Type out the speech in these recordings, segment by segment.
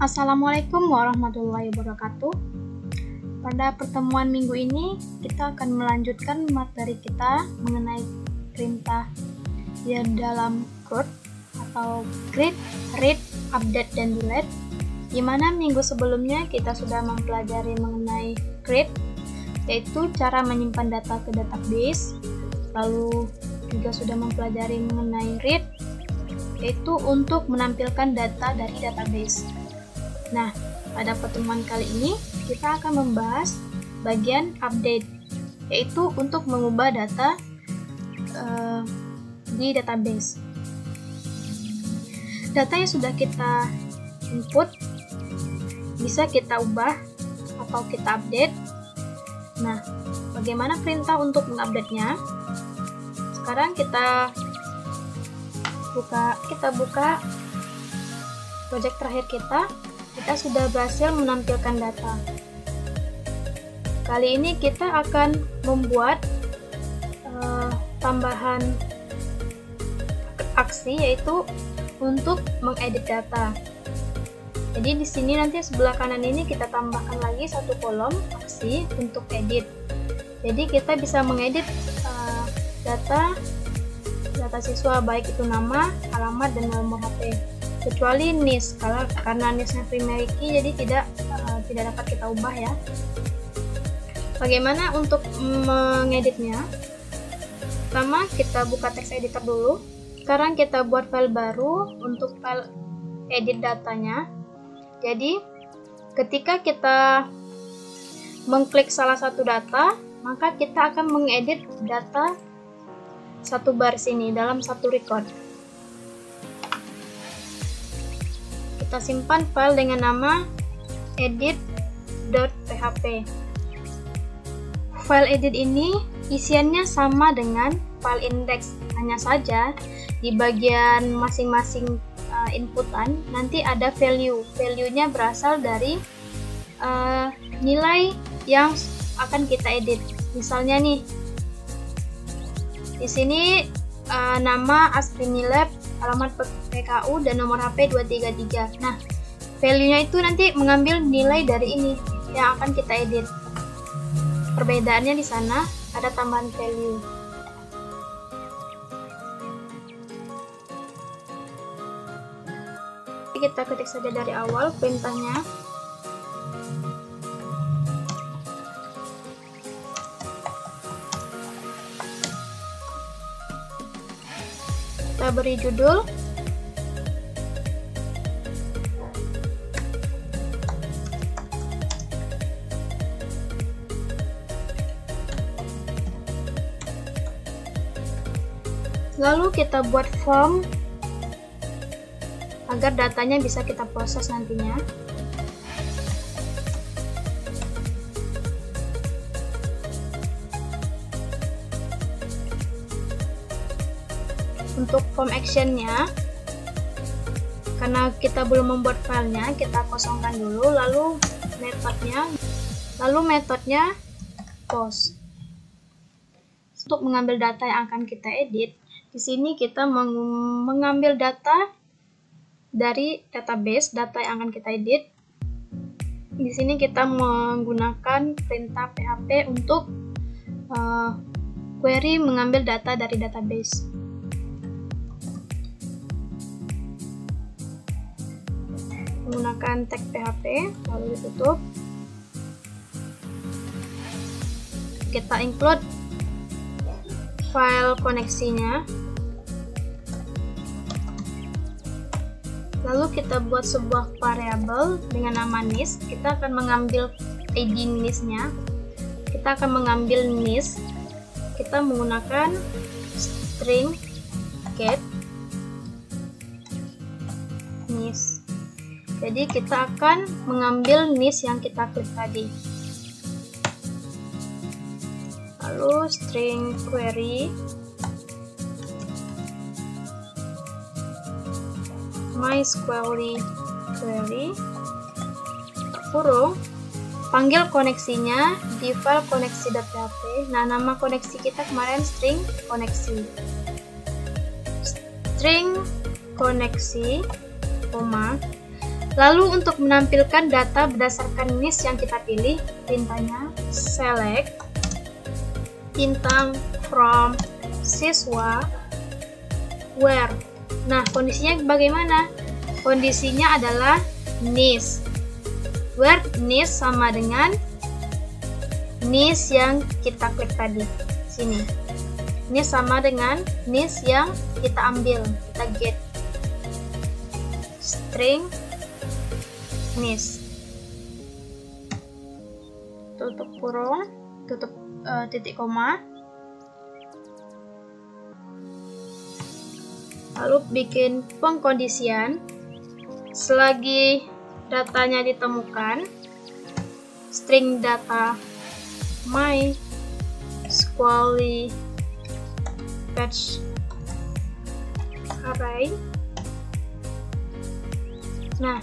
Assalamualaikum warahmatullahi wabarakatuh. Pada pertemuan minggu ini, kita akan melanjutkan materi kita mengenai perintah di dalam CRUD atau create, read, update, dan delete. Di mana minggu sebelumnya kita sudah mempelajari mengenai create, yaitu cara menyimpan data ke database. Lalu juga sudah mempelajari mengenai read, yaitu untuk menampilkan data dari database. Nah, pada pertemuan kali ini kita akan membahas bagian update, yaitu untuk mengubah data di database. Data yang sudah kita input bisa kita ubah atau kita update. Nah, bagaimana perintah untuk mengupdate-nya? Sekarang kita buka project terakhir kita. Kita sudah berhasil menampilkan data. Kali ini kita akan membuat tambahan aksi, yaitu untuk mengedit data. Jadi di sini nanti sebelah kanan ini kita tambahkan lagi satu kolom aksi untuk edit. Jadi kita bisa mengedit data siswa, baik itu nama, alamat, dan nomor HP. Kecuali NIS, karena NIS-nya primary key, jadi tidak dapat kita ubah ya. Bagaimana untuk mengeditnya? Pertama kita buka text editor dulu. Sekarang kita buat file baru untuk file edit datanya. Jadi ketika kita mengklik salah satu data, maka kita akan mengedit data satu baris ini dalam satu record. Kita simpan file dengan nama edit.php. File edit ini isiannya sama dengan file index, hanya saja di bagian masing-masing inputan nanti ada value. Value-nya berasal dari nilai yang akan kita edit. Misalnya nih, di sini nama Asprinilab, alamat PKU, dan nomor HP 233. Nah, value-nya itu nanti mengambil nilai dari ini yang akan kita edit. Perbedaannya di sana ada tambahan value. Kita ketik saja dari awal perintahnya. Kita beri judul. Lalu kita buat form agar datanya bisa kita proses nantinya. Untuk form actionnya, karena kita belum membuat filenya, kita kosongkan dulu. Lalu metodenya post. Untuk mengambil data yang akan kita edit, di sini kita mengambil data dari database, data yang akan kita edit. Di sini kita menggunakan perintah PHP untuk query mengambil data dari database. Menggunakan tag PHP, lalu ditutup. Kita include file koneksinya. Lalu kita buat sebuah variabel dengan nama NIS. Kita akan mengambil ID NIS-nya. Kita akan mengambil NIS. Kita menggunakan string get NIS. Jadi kita akan mengambil NIS yang kita klik tadi. Lalu string query MySQL query kurung, panggil koneksinya di file koneksi.php. Nah, nama koneksi kita kemarin string koneksi. String koneksi, koma. Lalu untuk menampilkan data berdasarkan NIS yang kita pilih, perintahnya select bintang from siswa where. Nah, kondisinya bagaimana? Kondisinya adalah NIS. Where NIS sama dengan NIS yang kita klik tadi. Sini. NIS sama dengan NIS yang kita ambil, kita get. String NIS. Tutup kurung, tutup titik koma. Lalu bikin pengkondisian. Selagi datanya ditemukan, string data my squally patch array. Nah,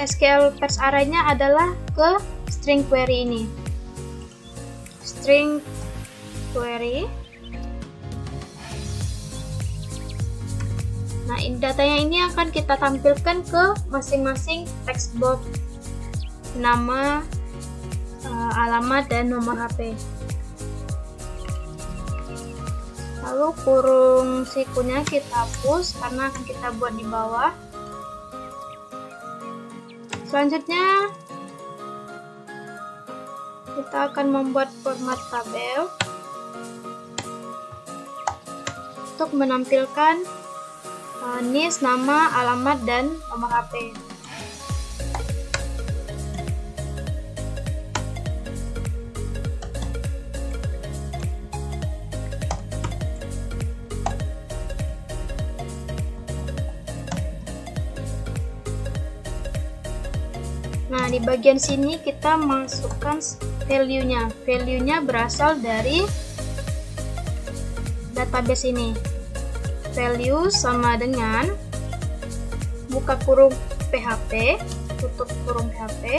SQL patch array-nya adalah ke string query ini. String query. Nah, datanya ini akan kita tampilkan ke masing-masing text box, nama, alamat, dan nomor HP. Lalu kurung sikunya kita hapus karena akan kita buat di bawah. Selanjutnya kita akan membuat format tabel untuk menampilkan NIS, nama, alamat, dan nomor HP. Nah, di bagian sini kita masukkan value-nya. Value-nya berasal dari database ini. Value sama dengan buka kurung PHP, tutup kurung PHP.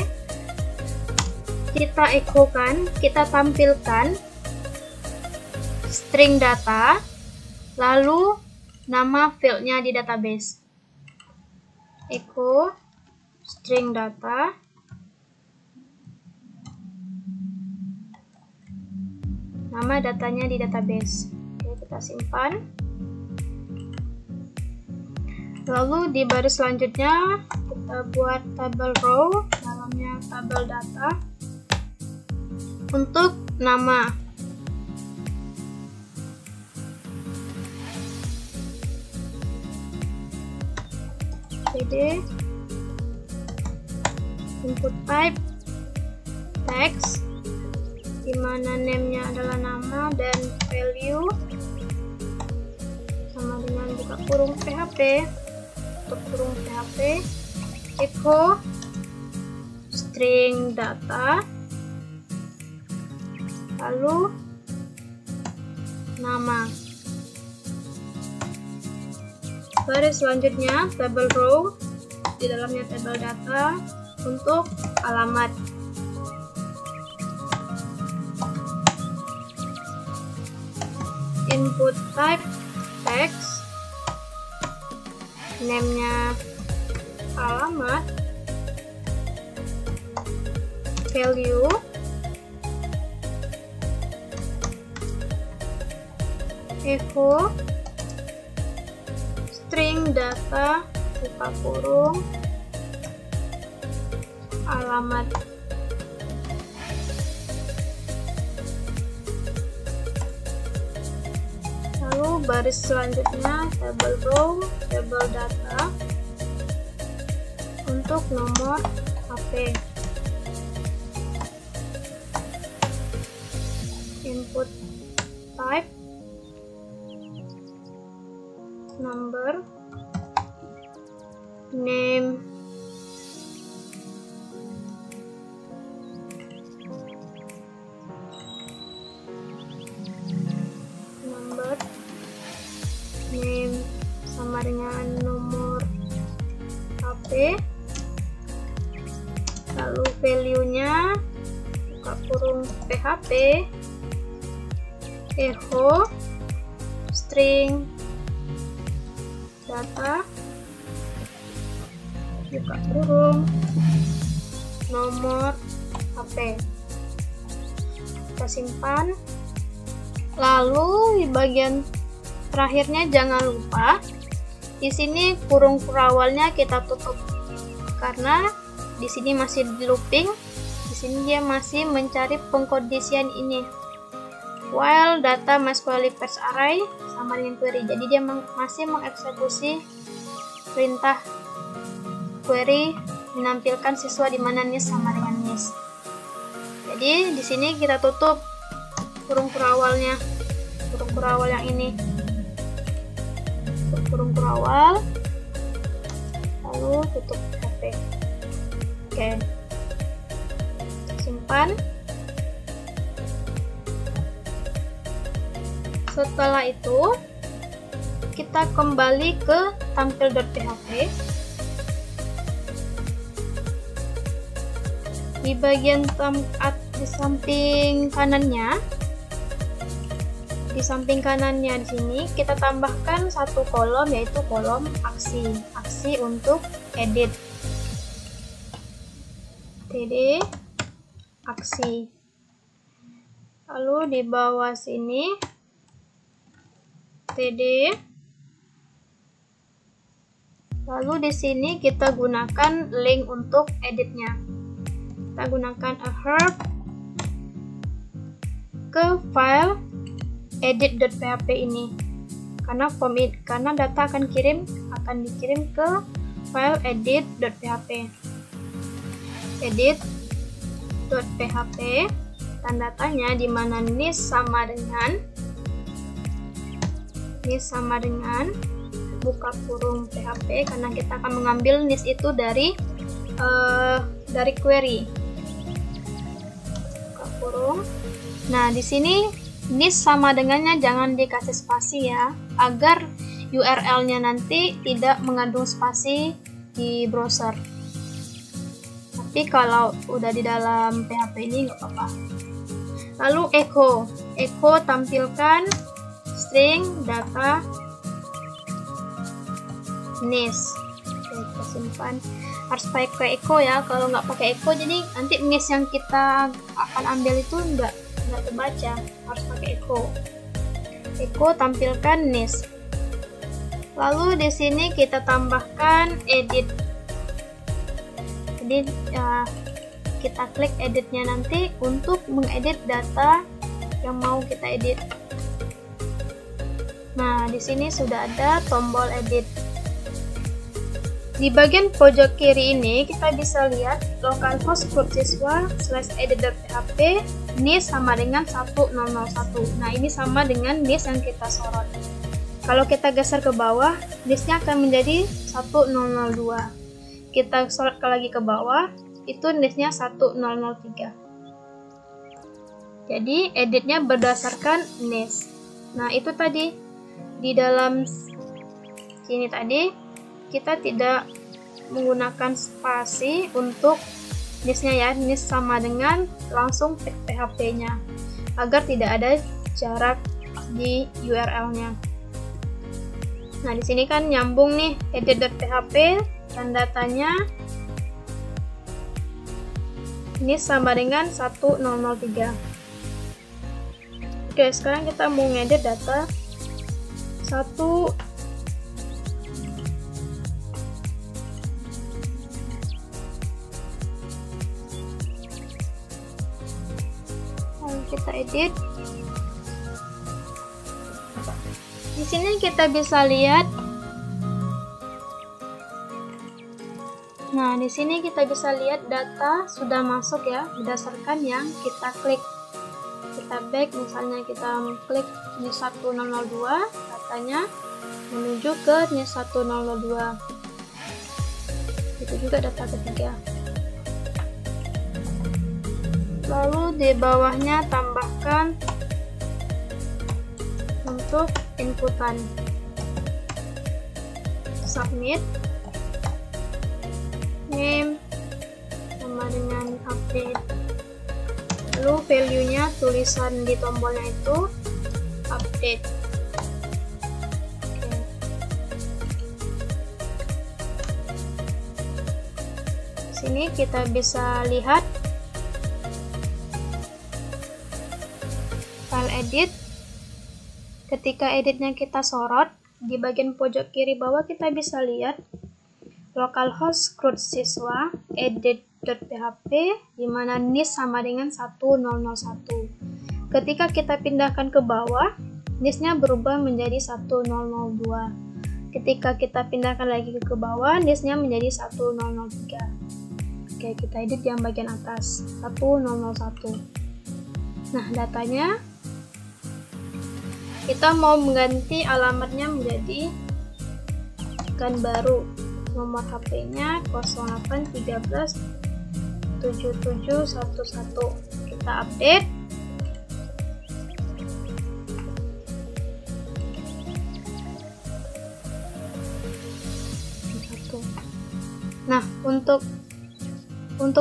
Kita echo-kan, kita tampilkan string data, lalu nama fieldnya di database. Echo string data, nama datanya di database. Oke, kita simpan. Lalu di baris selanjutnya kita buat tabel row, dalamnya tabel data. Untuk nama, PD, input type text, dimana name-nya adalah nama dan value sama dengan buka kurung PHP. Untuk kurung PHP, echo string data, lalu nama. Baris selanjutnya tabel row, di dalamnya tabel data. Untuk alamat, input type text, name-nya alamat, value, echo string data, buka kurung, alamat. Lalu baris selanjutnya tabel row, tabel data. Untuk nomor HP, input type number, name, name sama dengan nomor HP, lalu value-nya buka kurung PHP, echo string data, buka kurung, nomor HP, kita simpan. Lalu di bagian terakhirnya jangan lupa di sini kurung awalnya kita tutup, karena di sini masih di looping. Di sini dia masih mencari pengkondisian ini, while data MySQL first array sama dengan query. Jadi dia masih mengeksekusi perintah query menampilkan siswa di mana nis sama dengan nis. Jadi di sini kita tutup kurung awalnya, kurung awal yang ini, kurung awal, lalu tutup HP. Oke, simpan. Setelah itu kita kembali ke tampil.php. Di bagian di samping kanannya, di sini kita tambahkan satu kolom, yaitu kolom aksi untuk edit. TD aksi. Lalu di bawah sini TD. Lalu di sini kita gunakan link untuk editnya. Kita gunakan a herb ke file edit.php ini, karena data akan dikirim ke file edit.php. Edit.php dan datanya di mana nis sama dengan buka kurung php, karena kita akan mengambil nis itu dari query. Buka kurung. Nah, di sini nis sama dengannya jangan dikasih spasi ya, agar URL-nya nanti tidak mengandung spasi di browser. Tapi kalau udah di dalam PHP ini nggak apa-apa. Lalu echo tampilkan string data nis. Oke, kita simpan. Harus pakai echo ya, kalau nggak pakai echo jadi nanti nis yang kita akan ambil itu nggak terbaca, harus pakai echo tampilkan nis. Lalu di sini kita tambahkan edit. Jadi kita klik editnya nanti untuk mengedit data yang mau kita edit. Nah, di sini sudah ada tombol edit. Di bagian pojok kiri ini kita bisa lihat localhost siswa /edit.php nis sama dengan 1001. Nah, ini sama dengan nis yang kita sorot. Kalau kita geser ke bawah, nisnya akan menjadi 1002. Kita sorot lagi ke bawah, itu nisnya 1003. Jadi editnya berdasarkan nis. Nah, itu tadi di dalam sini tadi kita tidak menggunakan spasi untuk nisnya ya, nis sama dengan langsung tag PHP-nya agar tidak ada jarak di URL-nya. Nah, di sini kan nyambung nih edit.php dan datanya nis sama dengan 1003. Oke, sekarang kita mau ngedit data kita edit. Di sini kita bisa lihat. Nah, di sini kita bisa lihat data sudah masuk ya, berdasarkan yang kita klik. Kita back, misalnya kita klik nis 1002, datanya menuju ke nis 1002. Itu juga data ketiga. Lalu di bawahnya tambahkan untuk inputan. Submit. Name sama dengan update. Lalu value-nya tulisan di tombolnya itu update. sini kita bisa lihat file edit. Ketika editnya kita sorot, di bagian pojok kiri bawah kita bisa lihat localhost root siswa edit.php di mana NIS sama dengan 1001. Ketika kita pindahkan ke bawah, NIS-nya berubah menjadi 1002. Ketika kita pindahkan lagi ke bawah, NIS-nya menjadi 1003. Oke, kita edit yang bagian atas 1001. Nah, datanya kita mau mengganti alamatnya menjadi kan baru. Nomor HP-nya 08137711. Kita update. Nah, untuk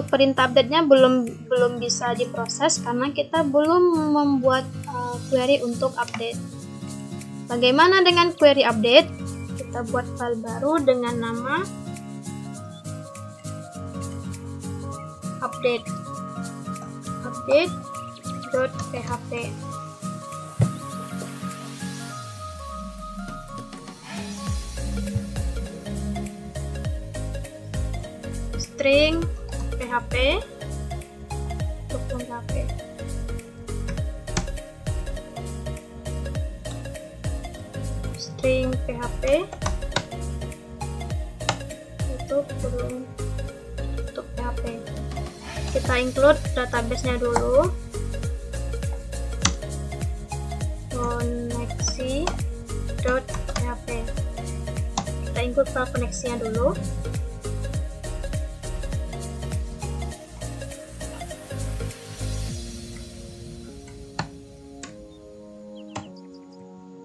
perintah update-nya belum bisa diproses karena kita belum membuat query untuk update. Bagaimana dengan query update? Kita buat file baru dengan nama update.php. String PHP untuk PHP. String PHP untuk PHP. Kita include database-nya dulu. Koneksi.php. Kita include file koneksinya dulu.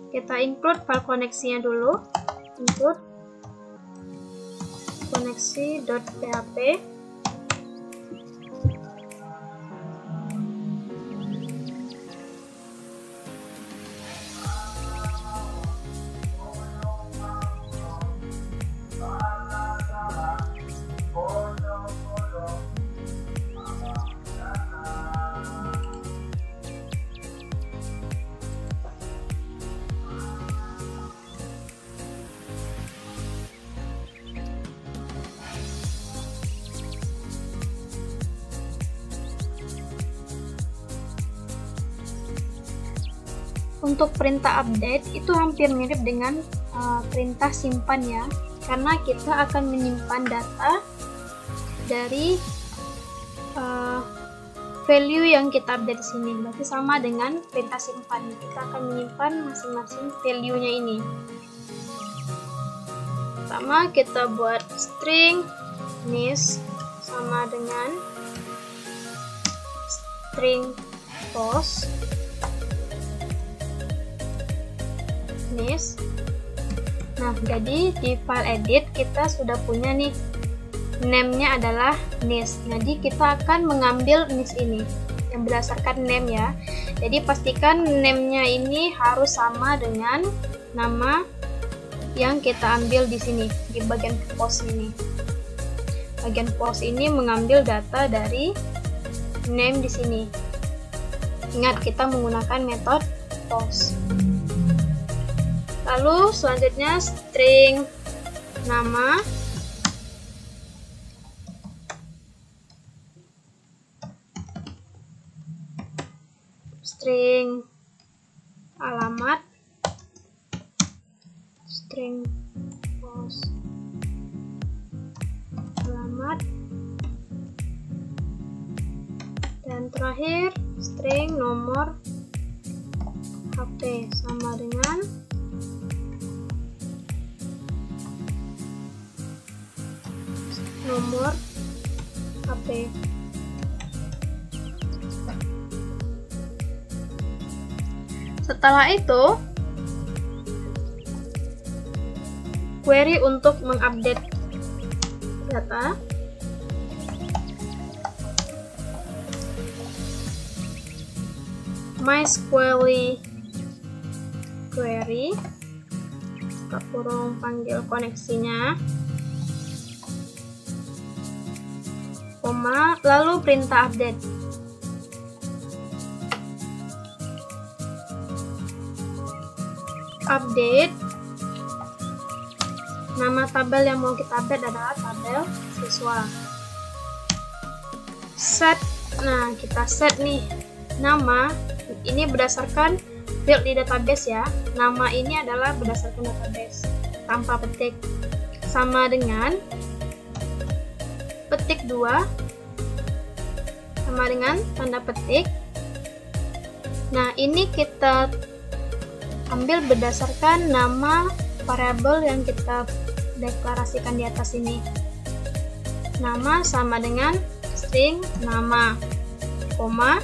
Kita include file koneksinya dulu. Include koneksi.php. Untuk perintah update itu hampir mirip dengan perintah simpan ya, karena kita akan menyimpan data dari value yang kita update di sini. Berarti sama dengan perintah simpan. Kita akan menyimpan masing-masing value-nya ini. Pertama kita buat string NIS sama dengan string post NIS. Nah, jadi di file edit kita sudah punya nih name-nya adalah NIS. Jadi kita akan mengambil NIS ini yang berdasarkan name ya. Jadi pastikan name-nya ini harus sama dengan nama yang kita ambil di sini di bagian post ini. Bagian post ini mengambil data dari name di sini. Ingat, kita menggunakan metode post. Lalu selanjutnya string nama, string alamat, string post alamat, dan terakhir string nomor HP sama dengan nomor HP. Setelah itu, query untuk mengupdate data. MySQL query, buka kurung, panggil koneksinya. koma, lalu perintah update. Update. Nama tabel yang mau kita update adalah tabel siswa. Set. Nah, kita set nih nama. Ini berdasarkan field di database ya. Nama ini adalah berdasarkan database tanpa petik. Sama dengan petik 2 sama dengan tanda petik. Nah, ini kita ambil berdasarkan nama variabel yang kita deklarasikan di atas ini. Nama sama dengan string nama, koma,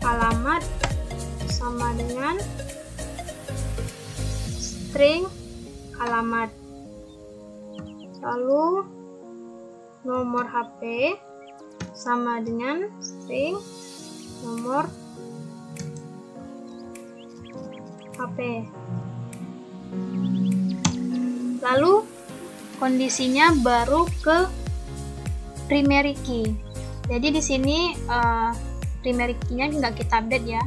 alamat sama dengan string alamat, lalu nomor HP sama dengan string nomor HP. Lalu kondisinya baru ke primary key. Jadi di sini primary key-nya nggak kita update ya.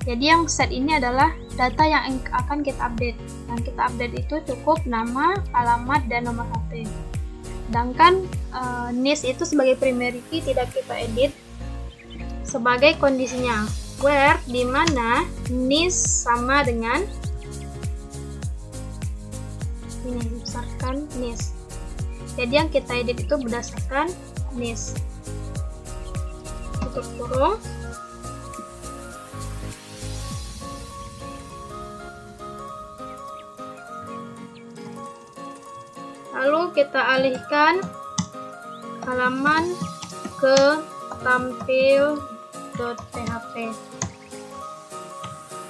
Jadi yang set ini adalah data yang akan kita update. Yang kita update itu cukup nama, alamat, dan nomor HP. Sedangkan NIS itu sebagai primary key tidak kita edit. Sebagai kondisinya where, di mana NIS sama dengan ini, berdasarkan NIS. Jadi yang kita edit itu berdasarkan NIS. Tutup kurung. Lalu kita alihkan halaman ke tampil.php.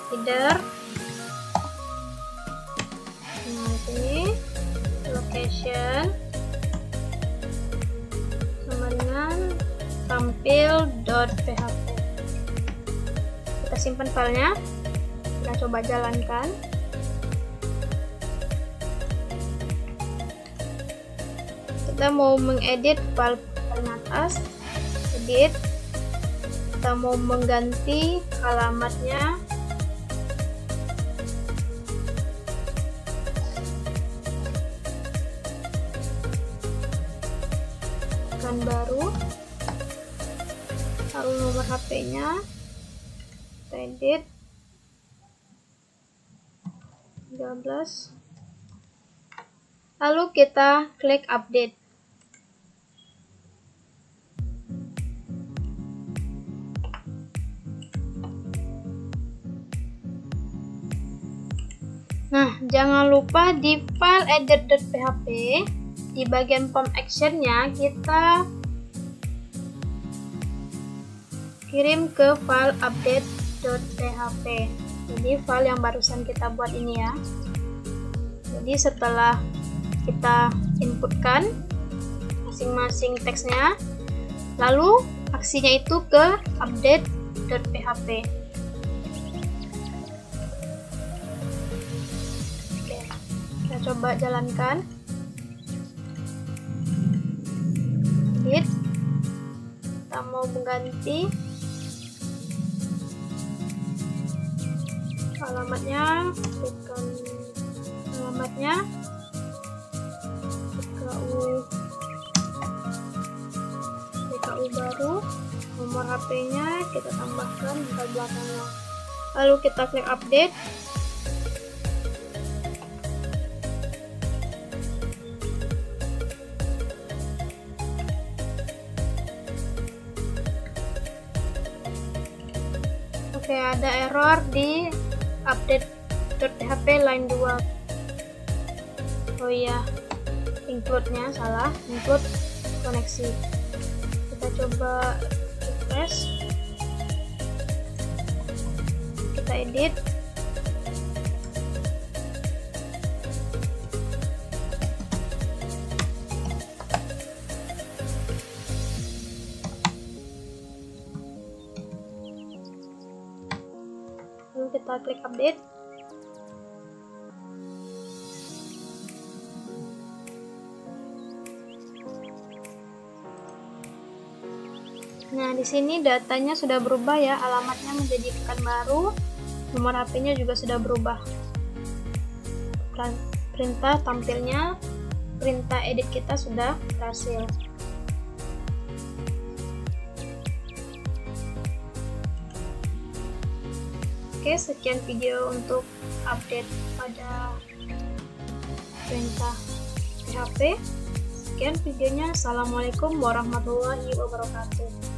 Header. Nah, ini location sama dengan tampil.php. Kita simpan filenya. Kita coba jalankan. Kita mau mengedit file paling atas, edit. Kita mau mengganti alamatnya, tekan baru, lalu nomor HP-nya, edit 13, lalu kita klik update. Nah, jangan lupa di file edit.php, di bagian form action-nya kita kirim ke file update.php. Jadi file yang barusan kita buat ini ya. Jadi setelah kita inputkan masing-masing teksnya, lalu aksinya itu ke update.php. Coba jalankan. Edit. Kita mau mengganti alamatnya, tekan alamatnya DKU baru, nomor HP-nya kita tambahkan di belakangnya. Lalu kita klik update. Oke, ada error di update.php line 2. Oh iya, include-nya salah, include koneksi. Kita coba refresh. Kita edit. Kita klik update. Nah, di sini datanya sudah berubah ya, alamatnya menjadi Pekanbaru, nomor HP-nya juga sudah berubah. Perintah tampilnya, perintah edit kita sudah berhasil. Oke, sekian video untuk update pada perintah PHP. Sekian videonya. Assalamualaikum warahmatullahi wabarakatuh.